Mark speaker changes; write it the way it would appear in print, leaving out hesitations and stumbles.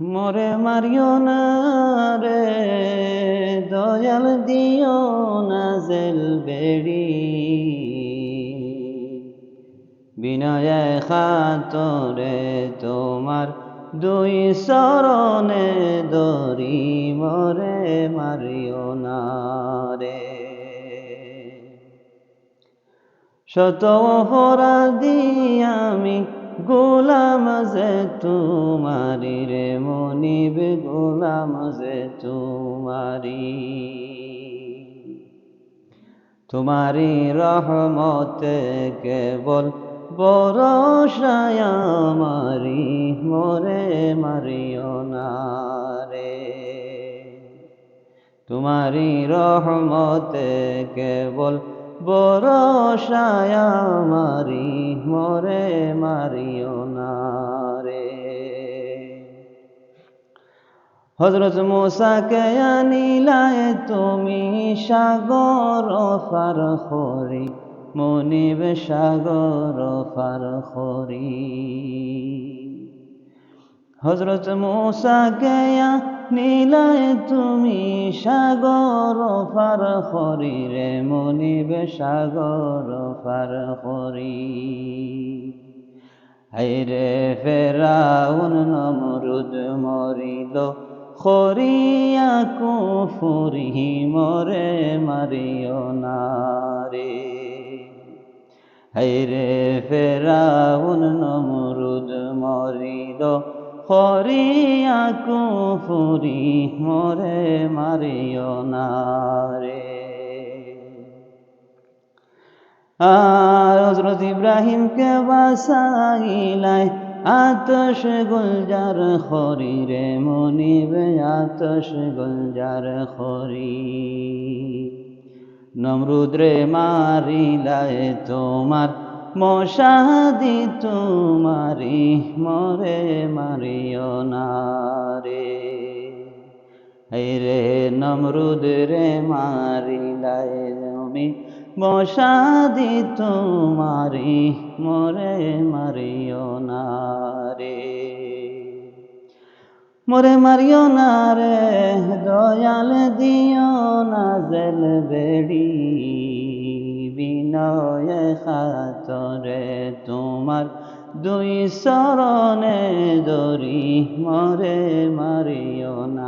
Speaker 1: মোরে মারিও না রে, দয়াল দিও না জেল বেড়ি। বিনয়ে খাতরে তোমার দুই চরণে দরি, মোরে মারিও না রে। শত অপরাধী আমি, গোলাম যে তোমারি রে মনিব, গোলাম যে তোমারি। তোমারি রহমতে কেবল বরসায় আমারি, মোরে মারিও না রে। তোমারি রহমতে কেবল বরসায় আমারি, মোরে মারিও না রে। হযরত মূসাকে আনিলায় তুমি সাগর পার করি, মনিব সাগর পার করি। হযরত মূসাকে আনিলায় তুমি সাগর পার করি রে, মনিব সাগর পার করি। হায়রে ফেরাউন নমরুদ মরিল, করিয়া কুফরি, মোরে মারিও না রে। হায়রে ফেরাউন নমরুদ মরিল, করিয়া কুফরি, মোরে মারিও না রে। আর হযরত ইব্রাহিমকে বাসাইলাই আতশ গুলজার খরি রে মনিব, আতশ গুলজার খরি। নমরুদ রে মারিলায় তোমার মশাদি তোমারি, মোরে মারিও না রে। রে নমরুদ রে মারিলায় তুমি মশাদি তোমারি, মোরে মারিও না রে। মোরে মারিও না রে, দয়াল দিও না জেল বেড়ি। বিনয়ে খাতরে তোমার দুই চরণে দরি, মোরে মারিও না।